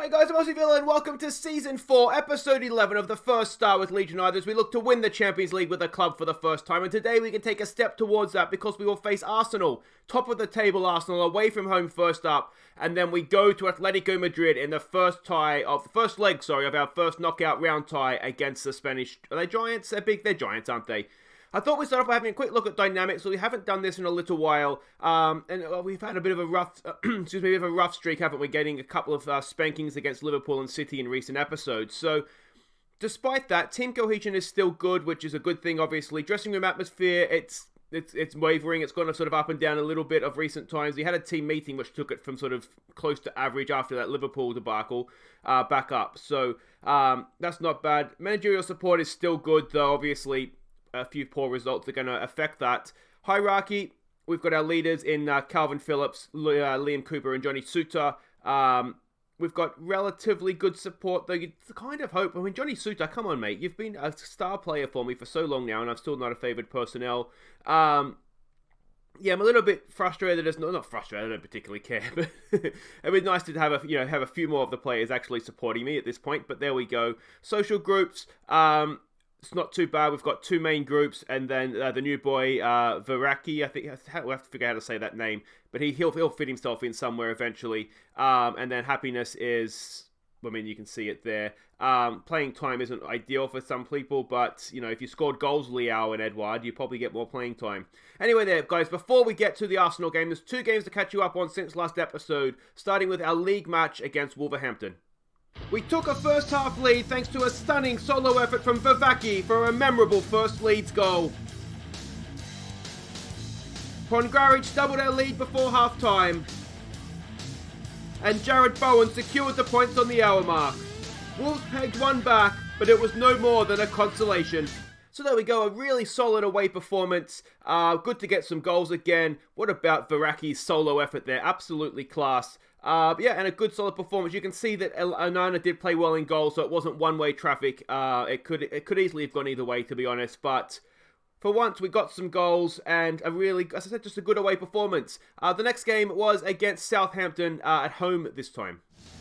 Hi guys, I'm Aussie and welcome to Season 4, Episode 11 of the first Star with Leeds United as we look to win the Champions League with the club for the first time. And today we can take a step towards that because we will face Arsenal, top of the table Arsenal, away from home first up. And then we go to Atletico Madrid in the first leg of our first knockout round tie against the Spanish. Are they Giants? They're big, they're Giants, aren't they? I thought we'd start off by having a quick look at dynamics, so we haven't done this in a little while, and we've had a bit of a rough streak, haven't we, getting a couple of spankings against Liverpool and City in recent episodes. So, despite that, team cohesion is still good, which is a good thing, obviously. Dressing room atmosphere, it's wavering, it's gone sort of up and down a little bit of recent times. We had a team meeting which took it from sort of close to average after that Liverpool debacle back up, so that's not bad. Managerial support is still good, though, obviously. A few poor results are going to affect that. Hierarchy, we've got our leaders in Calvin Phillips, Liam Cooper and Johnny Suter. We've got relatively good support, though you'd kind of hope. I mean, Johnny Suter, come on, mate. You've been a star player for me for so long now, and I'm still not a favoured personnel. Yeah, I'm a little bit frustrated. Not frustrated, I don't particularly care, but it'd be nice to have a few more of the players actually supporting me at this point, but there we go. Social groups, it's not too bad. We've got two main groups, and then the new boy, Veraki, I think we'll have to figure out how to say that name, but he'll fit himself in somewhere eventually. And then happiness is, I mean, you can see it there. Playing time isn't ideal for some people, but, if you scored goals, Leao and Edouard, you probably get more playing time. Anyway there, guys, before we get to the Arsenal game, there's two games to catch you up on since last episode, starting with our league match against Wolverhampton. We took a first half lead thanks to a stunning solo effort from Vivaki for a memorable first Leeds goal. Pongaric doubled our lead before half time. And Jared Bowen secured the points on the hour mark. Wolves pegged one back, but it was no more than a consolation. So there we go, a really solid away performance. Good to get some goals again. What about Viraki's solo effort there? Absolutely class. Yeah, and a good solid performance. You can see that Onana did play well in goal, so it wasn't one-way traffic. It could easily have gone either way, to be honest. But for once, we got some goals and a really, as I said, just a good away performance. The next game was against Southampton at home this time.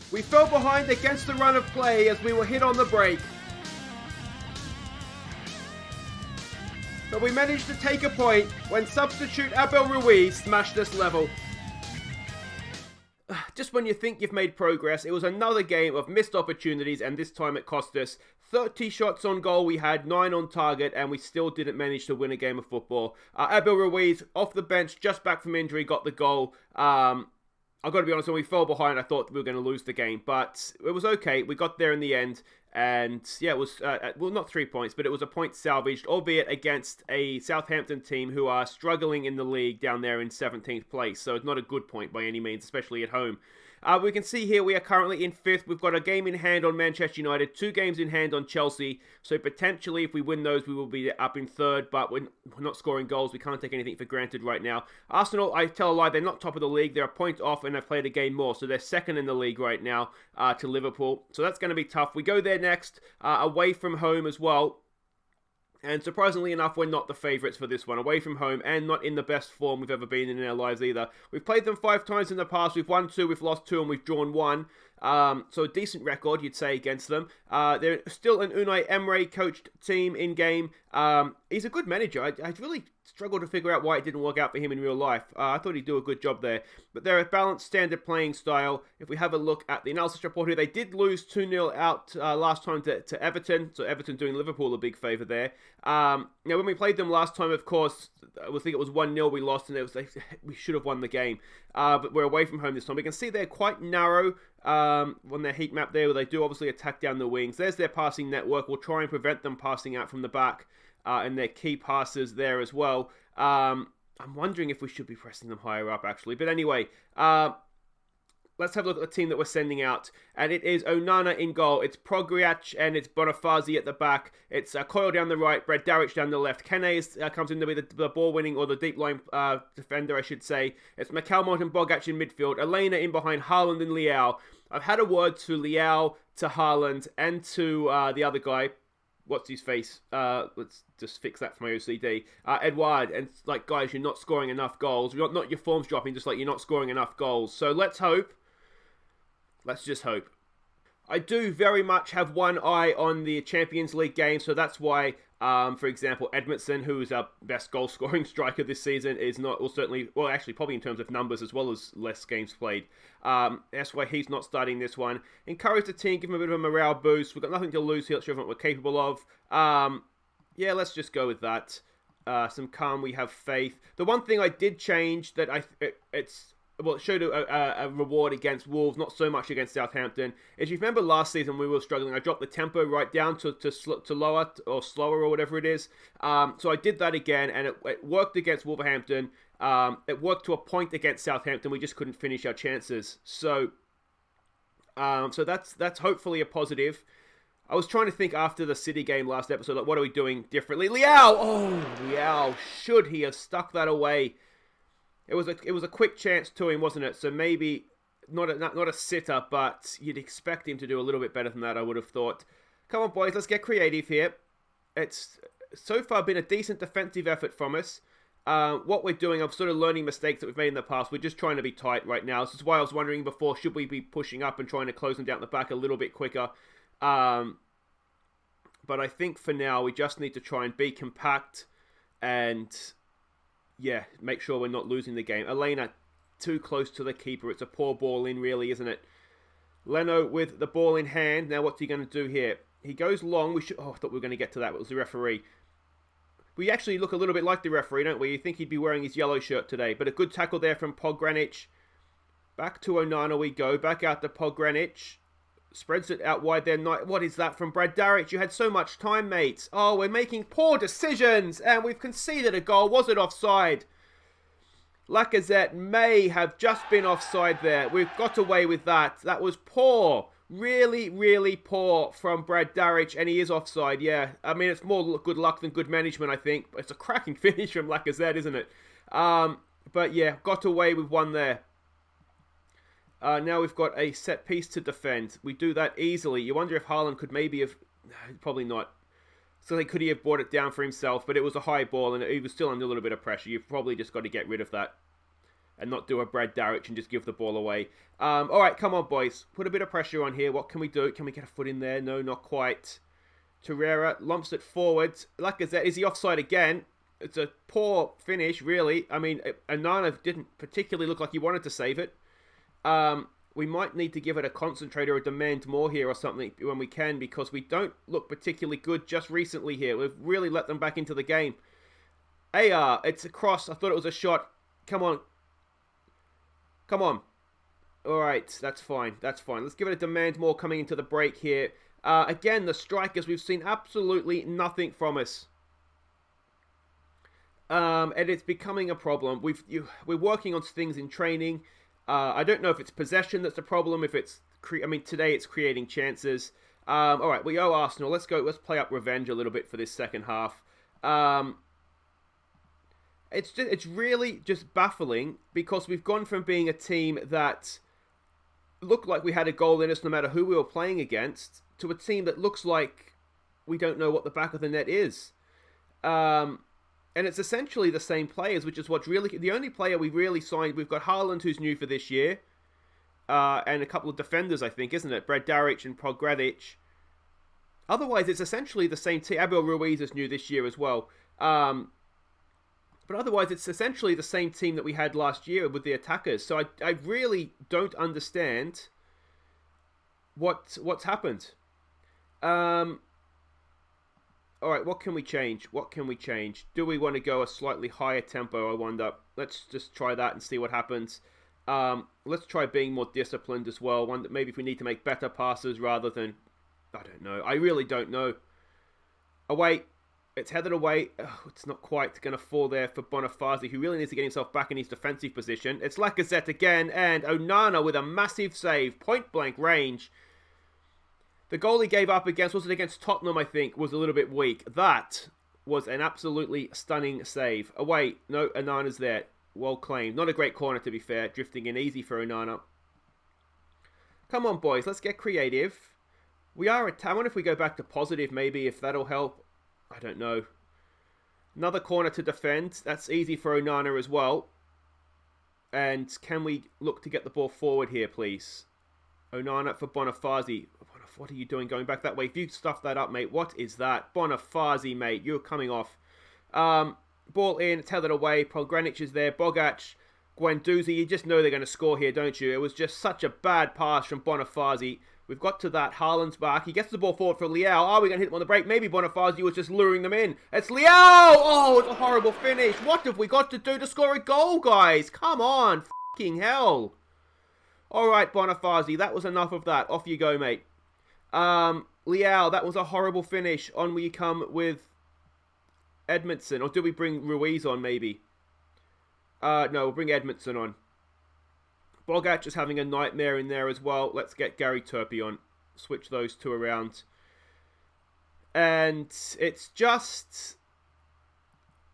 We fell behind against the run of play as we were hit on the break. But we managed to take a point when substitute Abel Ruiz smashed us level. Just when you think you've made progress, it was another game of missed opportunities, and this time it cost us. 30 shots on goal, we had 9 on target, and we still didn't manage to win a game of football. Abel Ruiz, off the bench, just back from injury, got the goal. I've got to be honest, when we fell behind, I thought we were going to lose the game, but it was okay. We got there in the end, and yeah, it was, not 3 points, but it was a point salvaged, albeit against a Southampton team who are struggling in the league down there in 17th place, so it's not a good point by any means, especially at home. We can see here we are currently in 5th. We've got a game in hand on Manchester United, 2 games in hand on Chelsea. So potentially, if we win those, we will be up in 3rd. But we're not scoring goals. We can't take anything for granted right now. Arsenal, I tell a lie, they're not top of the league. They're a point off and they've played a game more. So they're 2nd in the league right now to Liverpool. So that's going to be tough. We go there next, away from home as well. And surprisingly enough, we're not the favourites for this one. Away from home and not in the best form we've ever been in our lives either. We've played them 5 times in the past. We've won 2, we've lost 2, and we've drawn 1. So a decent record, you'd say, against them. They're still an Unai Emery coached team in game. He's a good manager. I really struggled to figure out why it didn't work out for him in real life. I thought he'd do a good job there. But they're a balanced, standard playing style. If we have a look at the analysis report here, they did lose 2-0 out last time to Everton. So Everton doing Liverpool a big favour there. Now, when we played them last time, of course, I think it was 1-0 we lost, and we should have won the game. But we're away from home this time. We can see they're quite narrow on their heat map there, where they do obviously attack down the wings. There's their passing network. We'll try and prevent them passing out from the back, and their key passes there as well. I'm wondering if we should be pressing them higher up, actually. But anyway, let's have a look at the team that we're sending out. And it is Onana in goal. It's Progriac and it's Bonifazi at the back. It's Coyle down the right, Brad Darwich down the left. Kene comes in to be the ball-winning, or the deep-line defender, I should say. It's McCalmont and Bogac in midfield. Elena in behind Haaland and Leao. I've had a word to Leao, to Haaland, and to the other guy. What's his face? Let's just fix that for my OCD. Edouard, and like, guys, you're not scoring enough goals. Not your form's dropping, just like you're not scoring enough goals. So let's hope. Let's just hope I do very much have one eye on the Champions League game, so that's why, for example, Edmondson, who is our best goal-scoring striker this season, is not, or certainly, well, actually, probably in terms of numbers as well as less games played. That's why he's not starting this one. Encourage the team, give him a bit of a morale boost. We've got nothing to lose here. Let's show them what we're capable of. Yeah, let's just go with that. Some calm, we have faith. The one thing I did change that it showed a reward against Wolves, not so much against Southampton. As you remember last season, we were struggling. I dropped the tempo right down to lower or slower or whatever it is. So I did that again, and it worked against Wolverhampton. It worked to a point against Southampton. We just couldn't finish our chances. So that's hopefully a positive. I was trying to think after the City game last episode, like, what are we doing differently? Leao should he have stuck that away? It was a quick chance to him, wasn't it? So maybe not a sitter, but you'd expect him to do a little bit better than that, I would have thought. Come on, boys, let's get creative here. It's so far been a decent defensive effort from us. What we're doing, I'm sort of learning mistakes that we've made in the past. We're just trying to be tight right now. This is why I was wondering before, should we be pushing up and trying to close them down the back a little bit quicker? But I think for now, we just need to try and be compact and... yeah, make sure we're not losing the game. Elena, too close to the keeper. It's a poor ball in, really, isn't it? Leno with the ball in hand. Now, what's he going to do here? He goes long. I thought we were going to get to that. It was the referee. We actually look a little bit like the referee, don't we? You think he'd be wearing his yellow shirt today. But a good tackle there from Pogranic. Back to Onana we go. Back out to Pogranic. Spreads it out wide there. What is that from Brad Darrich? You had so much time, mates. Oh, we're making poor decisions. And we've conceded a goal. Was it offside? Lacazette may have just been offside there. We've got away with that. That was poor. Really, really poor from Brad Darrich. And he is offside, yeah. I mean, it's more good luck than good management, I think. But it's a cracking finish from Lacazette, isn't it? But yeah, got away with one there. Now we've got a set piece to defend. We do that easily. You wonder if Haaland could maybe have... probably not. So could he have brought it down for himself? But it was a high ball and he was still under a little bit of pressure. You've probably just got to get rid of that. And not do a Brad Darrich and just give the ball away. Alright, come on boys. Put a bit of pressure on here. What can we do? Can we get a foot in there? No, not quite. Torreira lumps it forward. Lacazette, is he offside again? It's a poor finish, really. I mean, Onana didn't particularly look like he wanted to save it. We might need to give it a concentrate or a demand more here or something when we can, because we don't look particularly good just recently here. We've really let them back into the game. AR, it's a cross. I thought it was a shot. Come on. Come on. Alright, that's fine. That's fine. Let's give it a demand more coming into the break here. Again, the strikers, we've seen absolutely nothing from us. And it's becoming a problem. We're working on things in training. I don't know if it's possession that's the problem, if it's... today it's creating chances. Alright, we owe Arsenal. Let's go. Let's play up revenge a little bit for this second half. It's really just baffling, because we've gone from being a team that looked like we had a goal in us no matter who we were playing against, to a team that looks like we don't know what the back of the net is. And it's essentially the same players, which is what's really... the only player we really signed... We've got Haaland, who's new for this year. And a couple of defenders, I think, isn't it? Brad Darrich and Pogradic. Otherwise, it's essentially the same team. Abel Ruiz is new this year as well. But otherwise, it's essentially the same team that we had last year with the attackers. So I really don't understand what's happened. Alright, what can we change? What can we change? Do we want to go a slightly higher tempo, I wonder? Let's just try that and see what happens. Let's try being more disciplined as well. Maybe if we need to make better passes rather than... I don't know. I really don't know. Away. It's headed away. Oh, it's not quite going to fall there for Bonifazi, who really needs to get himself back in his defensive position. It's Lacazette again, and Onana with a massive save. Point-blank range. The goal he gave up against, was it against Tottenham, I think, was a little bit weak. That was an absolutely stunning save. Away. No, Onana's there. Well claimed. Not a great corner, to be fair. Drifting in easy for Onana. Come on, boys. Let's get creative. We are at... I wonder if we go back to positive, maybe, if that'll help. I don't know. Another corner to defend. That's easy for Onana as well. And can we look to get the ball forward here, please? Onana for Bonifazi. what are you doing going back that way? If you stuff that up, mate, what is that? Bonifazi, mate, you're coming off. Ball in, tell it away. Pogranic is there. Bogac, Guendouzi, you just know they're going to score here, don't you? It was just such a bad pass from Bonifazi. We've got to that. Haaland's back. He gets the ball forward for Leao. Are we going to hit him on the break? Maybe Bonifazi was just luring them in. It's Leao! Oh, it's a horrible finish. What have we got to do to score a goal, guys? Come on. Fucking hell. All right, Bonifazi, that was enough of that. Off you go, mate. Leao, that was a horrible finish. On we come with Edmondson. Or do we bring Ruiz on, maybe? No, we'll bring Edmondson on. Bogac is having a nightmare in there as well. Let's get Gary Turpie on. Switch those two around. And it's just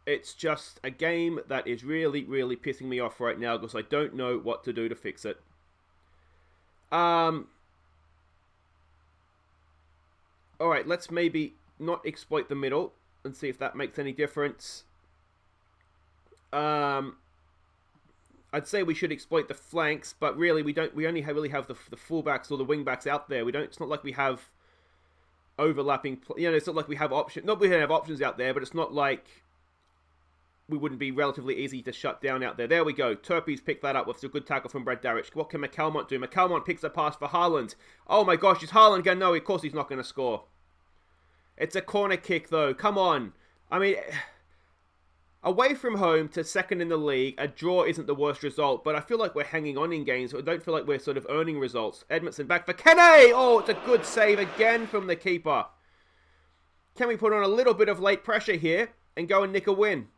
a game that is really, really pissing me off right now because I don't know what to do to fix it. Alright, let's maybe not exploit the middle and see if that makes any difference. I'd say we should exploit the flanks, but really we don't. We only really have the fullbacks or the wingbacks out there. We don't. It's not like we have overlapping. It's not like we have options. Not we don't have options out there, but it's not like we wouldn't be relatively easy to shut down out there. There we go. Turpie's picked that up with a good tackle from Brad Darich. What can McCalmont do? McCalmont picks a pass for Haaland. Oh my gosh, is Haaland going? No, of course he's not going to score. It's a corner kick though. Come on. I mean, away from home to second in the league, a draw isn't the worst result, but I feel like we're hanging on in games. I don't feel like we're sort of earning results. Edmondson back for Kene! Oh, it's a good save again from the keeper. Can we put on a little bit of late pressure here and go and nick a win?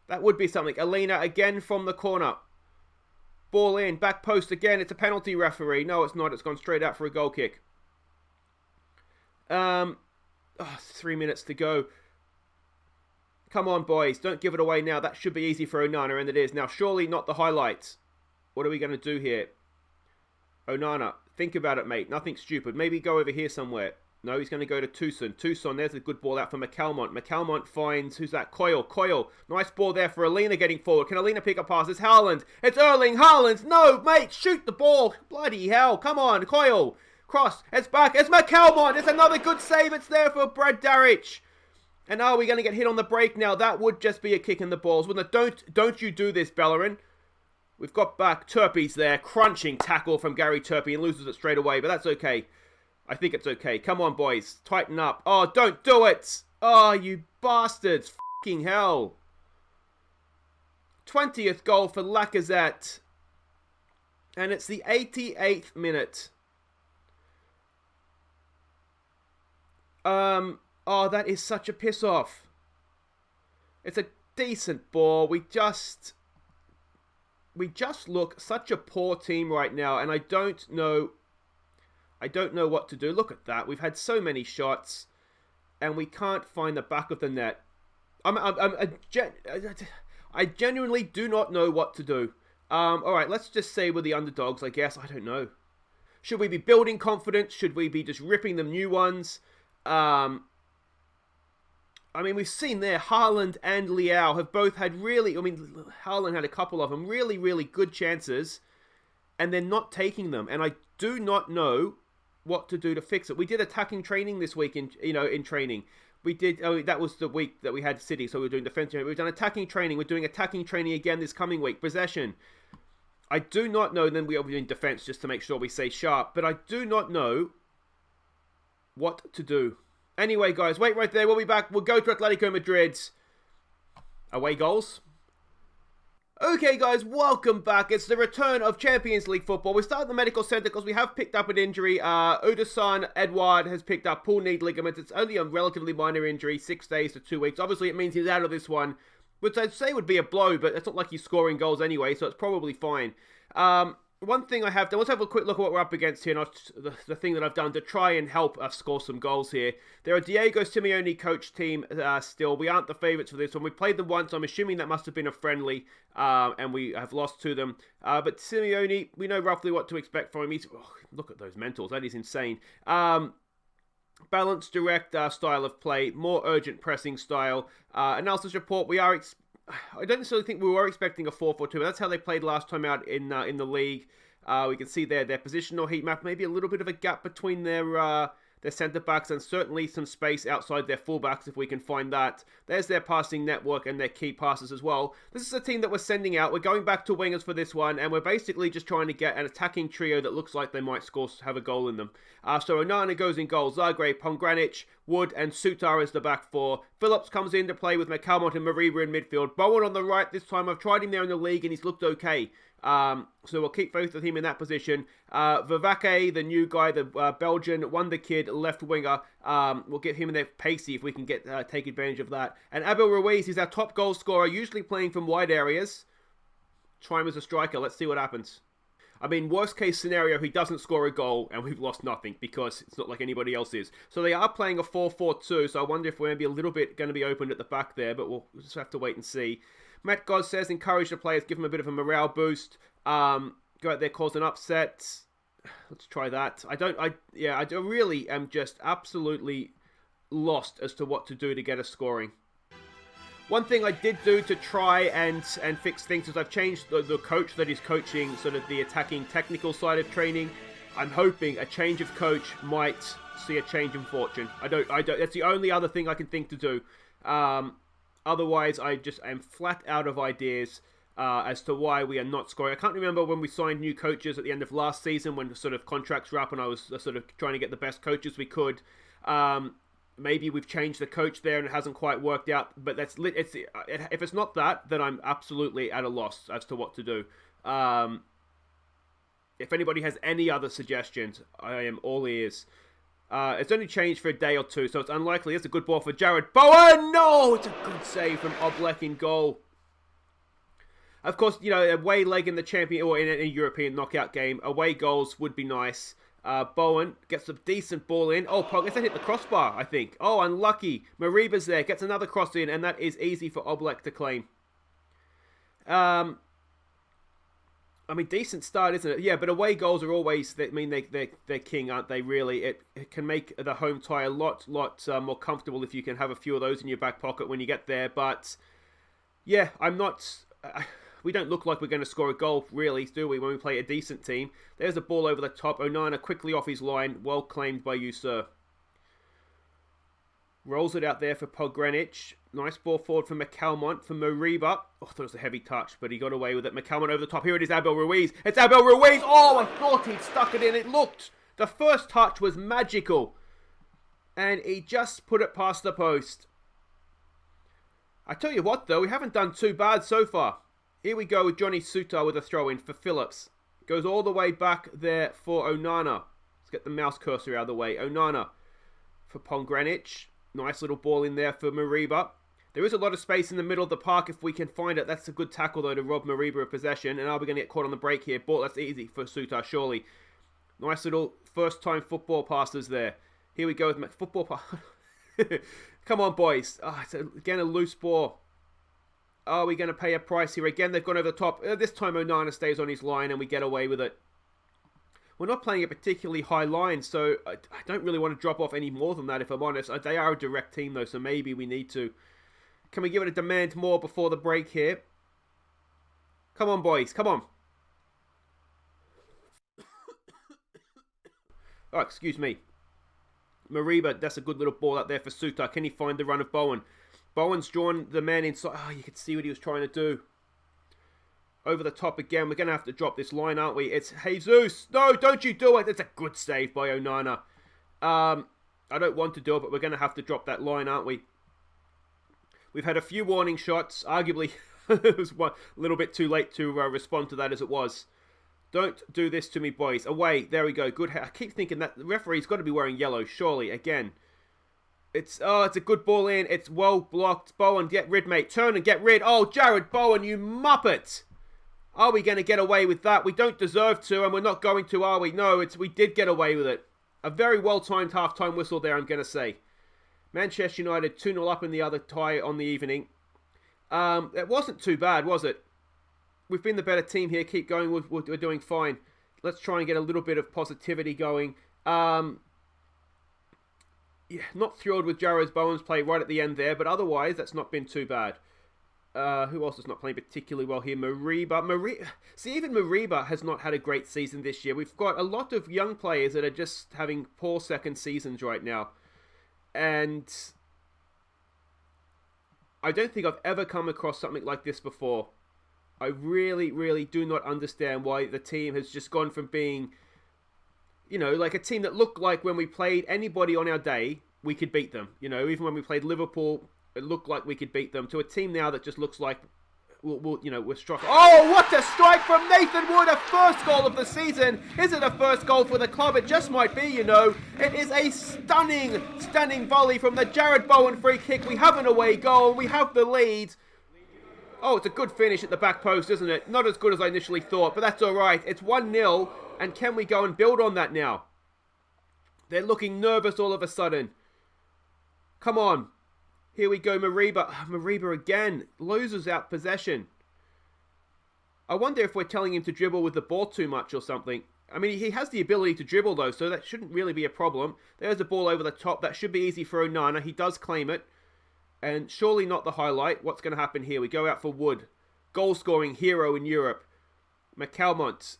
That would be something. Alina again from the corner. Ball in, back post again. It's a penalty, referee. No, it's not. It's gone straight out for a goal kick. 3 minutes to go. Come on, boys. Don't give it away now. That should be easy for Onana, and it is. Now, surely not the highlights. What are we going to do here? Onana, think about it, mate. Nothing stupid. Maybe go over here somewhere. No, he's going to go to Tucson. Tucson, there's a good ball out for McCalmont. McCalmont finds, who's that? Coyle. Nice ball there for Alina getting forward. Can Alina pick a pass? It's Haaland. It's Erling Haaland. No, mate, shoot the ball. Bloody hell. Come on, Coyle. Cross. It's back. It's McCalmont. It's another good save. It's there for Brad Darich. And are we going to get hit on the break now? That would just be a kick in the balls, wouldn't it? Don't you do this, Bellerin. We've got back. Turpie's there. Crunching tackle from Gary Turpie and loses it straight away, but that's okay. I think it's okay. Come on, boys. Tighten up. Oh, don't do it. Oh, you bastards. Fucking hell. 20th goal for Lacazette. And it's the 88th minute. Oh, that is such a piss off. It's a decent ball. We just look such a poor team right now, and I don't know what to do. Look at that. We've had so many shots, and we can't find the back of the net. I genuinely do not know what to do. All right, let's just say we're the underdogs, I guess. I don't know. Should we be building confidence? Should we be just ripping them new ones? I mean, we've seen there, Haaland and Leao have both had Haaland had a couple of them, really, really good chances, and they're not taking them. And I do not know what to do to fix it. We did attacking training this week in training. We did, that was the week that we had City, so we were doing defensive. We've done attacking training. We're doing attacking training again this coming week. Possession. I do not know, then we are doing defense just to make sure we stay sharp, but I do not know what to do. Anyway, guys, wait right there. We'll be back. We'll go to Atletico Madrid. Away goals. Okay, guys, welcome back. It's the return of Champions League football. We start at the medical centre because we have picked up an injury. Udasan Edouard has picked up pull knee ligaments. It's only a relatively minor injury, 6 days to 2 weeks. Obviously, it means he's out of this one, which I'd say would be a blow, but it's not like he's scoring goals anyway, so it's probably fine. One thing I have done, let's have a quick look at what we're up against here, the thing that I've done to try and help us score some goals here. There are Diego Simeone coach team still. We aren't the favourites for this one. We played them once. I'm assuming that must have been a friendly, and we have lost to them. But Simeone, we know roughly what to expect from him. Look at those mentals. That is insane. Balanced, direct style of play, more urgent pressing style. Analysis report, I don't necessarily think we were expecting a 4-4-2, but that's how they played last time out in the league. We can see their positional heat map, maybe a little bit of a gap between their centre-backs and certainly some space outside their full-backs if we can find that. There's their passing network and their key passes as well. This is a team that we're sending out. We're going back to wingers for this one, and we're basically just trying to get an attacking trio that looks like they might have a goal in them. So Onana goes in goal, Zagreb, Pongranic, Wood, and Sutar is the back four. Phillips comes in to play with McCalmont and Mariba in midfield. Bowen on the right this time. I've tried him there in the league, and he's looked okay. So we'll keep faith with him in that position. Vivake, the new guy, the Belgian wonder kid, left winger. We'll get him in there pacey if we can take advantage of that. And Abel Ruiz is our top goal scorer, usually playing from wide areas. Try him as a striker. Let's see what happens. I mean, worst case scenario, he doesn't score a goal and we've lost nothing because it's not like anybody else is. So they are playing a 4-4-2, so I wonder if we're going to be a little bit going to be opened at the back there, but we'll just have to wait and see. Matt God says, encourage the players, give them a bit of a morale boost. Go out there, cause an upset. Let's try that. I really am just absolutely lost as to what to do to get us scoring. One thing I did do to try and fix things is I've changed the coach that is coaching sort of the attacking technical side of training. I'm hoping a change of coach might see a change in fortune. I don't. That's the only other thing I can think to do. Otherwise, I just am flat out of ideas as to why we are not scoring. I can't remember when we signed new coaches at the end of last season when sort of contracts were up and I was sort of trying to get the best coaches we could. Maybe we've changed the coach there and it hasn't quite worked out. But if it's not that, then I'm absolutely at a loss as to what to do. If anybody has any other suggestions, I am all ears. It's only changed for a day or two, so it's unlikely. It's a good ball for Jared Bowen. No, it's a good save from Oblak in goal. Of course, you know, away leg in the champion or in a European knockout game, away goals would be nice. Bowen gets a decent ball in. Oh, I guess that hit the crossbar, I think. Oh, unlucky. Mariba's there, gets another cross in, and that is easy for Oblak to claim. I mean, decent start, isn't it? Yeah, but away goals are always, they're king, aren't they, really? It can make the home tie a lot more comfortable if you can have a few of those in your back pocket when you get there. But, yeah, we don't look like we're going to score a goal, really, do we, when we play a decent team? There's a ball over the top. Onana quickly off his line. Well claimed by you, sir. Rolls it out there for Pogranic. Nice ball forward for McCalmont, for Mariba. Oh, I thought it was a heavy touch, but he got away with it. McCalmont over the top. Here it is, Abel Ruiz. It's Abel Ruiz. Oh, I thought he'd stuck it in. It looked. The first touch was magical. And he just put it past the post. I tell you what, though, we haven't done too bad so far. Here we go with Johnny Sutar with a throw-in for Phillips. Goes all the way back there for Onana. Let's get the mouse cursor out of the way. Onana for Pongranic. Nice little ball in there for Mariba. There is a lot of space in the middle of the park if we can find it. That's a good tackle, though, to rob Mariba of possession. And are we going to get caught on the break here? Ball, that's easy for Sutar, surely. Nice little first-time football passes there. Here we go with football pass. Come on, boys. Oh, it's again a loose ball. Are we going to pay a price here? Again, they've gone over the top. This time Onana stays on his line and we get away with it. We're not playing a particularly high line, so I don't really want to drop off any more than that, if I'm honest. They are a direct team, though, so maybe we need to. Can we give it a demand more before the break here? Come on, boys. Come on. Oh, excuse me. Mariba, that's a good little ball out there for Sutar. Can he find the run of Bowen? Bowen's drawn the man inside. Oh, you could see what he was trying to do. Over the top again. We're going to have to drop this line, aren't we? It's Jesus. No, don't you do it. It's a good save by Onana. I don't want to do it, but we're going to have to drop that line, aren't we? We've had a few warning shots. Arguably, it was a little bit too late to respond to that as it was. Don't do this to me, boys. Away. There we go. Good. I keep thinking that the referee's got to be wearing yellow, surely. Again. It's a good ball in. It's well blocked. Bowen, get rid, mate. Turn and get rid. Oh, Jared Bowen, you muppet. Are we going to get away with that? We don't deserve to, and we're not going to, are we? No, we did get away with it. A very well-timed half-time whistle there, I'm going to say. Manchester United 2-0 up in the other tie on the evening. It wasn't too bad, was it? We've been the better team here. Keep going. We're doing fine. Let's try and get a little bit of positivity going. Yeah, not thrilled with Jared Bowen's play right at the end there, but otherwise, that's not been too bad. Who else is not playing particularly well here? Mariba. See, even Mariba has not had a great season this year. We've got a lot of young players that are just having poor second seasons right now. And I don't think I've ever come across something like this before. I really, really do not understand why the team has just gone from being, like a team that looked like when we played anybody on our day, we could beat them. Even when we played Liverpool, it looked like we could beat them, to a team now that just looks like we're struggling. Oh, what a strike from Nathan Wood! A first goal of the season. Is it a first goal for the club? It just might be, It is a stunning volley from the Jared Bowen free kick. We have an away goal. We have the lead. Oh, it's a good finish at the back post, isn't it? Not as good as I initially thought, but that's all right. It's 1-0, and can we go and build on that now? They're looking nervous all of a sudden. Come on. Here we go, Mariba. Mariba again. Loses out possession. I wonder if we're telling him to dribble with the ball too much or something. I mean, he has the ability to dribble, though, so that shouldn't really be a problem. There's the ball over the top. That should be easy for Onana. He does claim it. And surely not the highlight. What's going to happen here? We go out for Wood. Goal-scoring hero in Europe. McAlmont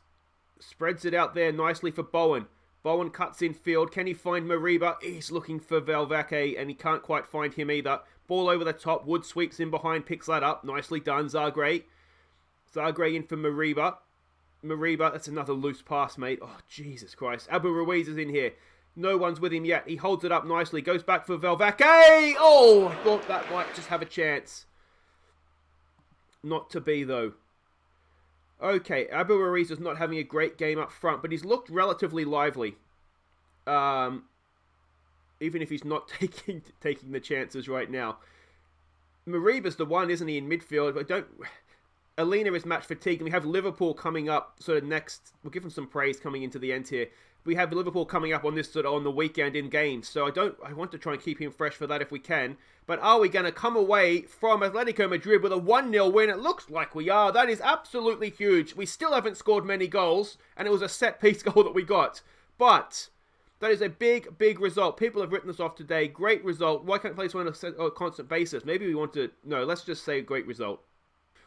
spreads it out there nicely for Bowen. Bowen cuts in field. Can he find Mariba? He's looking for Valverde, and he can't quite find him either. Ball over the top. Wood sweeps in behind, picks that up. Nicely done, Zagreb. Zagreb in for Mariba. Mariba, that's another loose pass, mate. Oh, Jesus Christ. Abu Ruiz is in here. No one's with him yet. He holds it up nicely. Goes back for Valverde. Oh, I thought that might just have a chance. Not to be, though. Okay, Abu Ruiz is not having a great game up front, but he's looked relatively lively. Even if he's not taking the chances right now. Mariba's the one, isn't he, in midfield? But Alina is match fatigued, and we have Liverpool coming up sort of next. We'll give him some praise coming into the end here. We have Liverpool coming up on this sort of on the weekend in games, so I want to try and keep him fresh for that if we can. But are we going to come away from Atletico Madrid with a 1-0 win? It looks like we are. That is absolutely huge. We still haven't scored many goals, and it was a set-piece goal that we got. But that is a big, big result. People have written this off today. Great result. Why can't we play this on a constant basis? Maybe we want to... No, let's just say great result.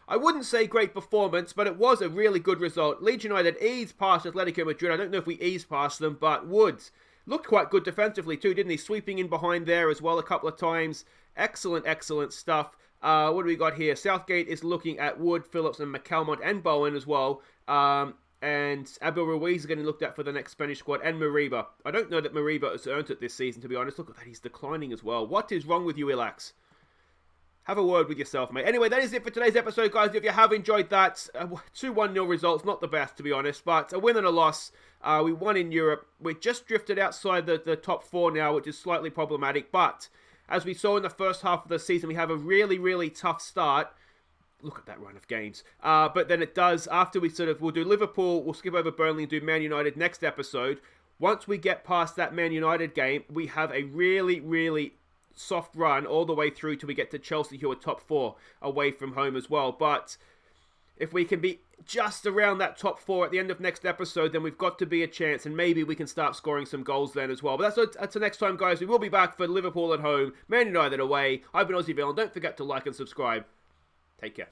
I wouldn't say great performance, but it was a really good result. Leeds United eased past Atletico Madrid. I don't know if we eased past them, but Woods looked quite good defensively too, didn't he? Sweeping in behind there as well a couple of times. Excellent, excellent stuff. What do we got here? Southgate is looking at Wood, Phillips, and McAlmont and Bowen as well. And Abel Ruiz is getting looked at for the next Spanish squad, and Mariba. I don't know that Mariba has earned it this season, to be honest. Look at that, he's declining as well. What is wrong with you, Ilax? Have a word with yourself, mate. Anyway, that is it for today's episode, guys. If you have enjoyed that, 2 1-0 results, not the best, to be honest, but a win and a loss. We won in Europe. We just drifted outside the top 4 now, which is slightly problematic, but as we saw in the first half of the season, we have a really, really tough start. Look at that run of games. But then it does, after we'll do Liverpool, we'll skip over Burnley and do Man United next episode. Once we get past that Man United game, we have a really, really soft run all the way through till we get to Chelsea, who are top 4 away from home as well. But if we can be just around that top 4 at the end of next episode, then we've got to be a chance, and maybe we can start scoring some goals then as well. But that's the next time, guys. We will be back for Liverpool at home, Man United away. I've been Aussie Villain. Don't forget to like and subscribe. Take care.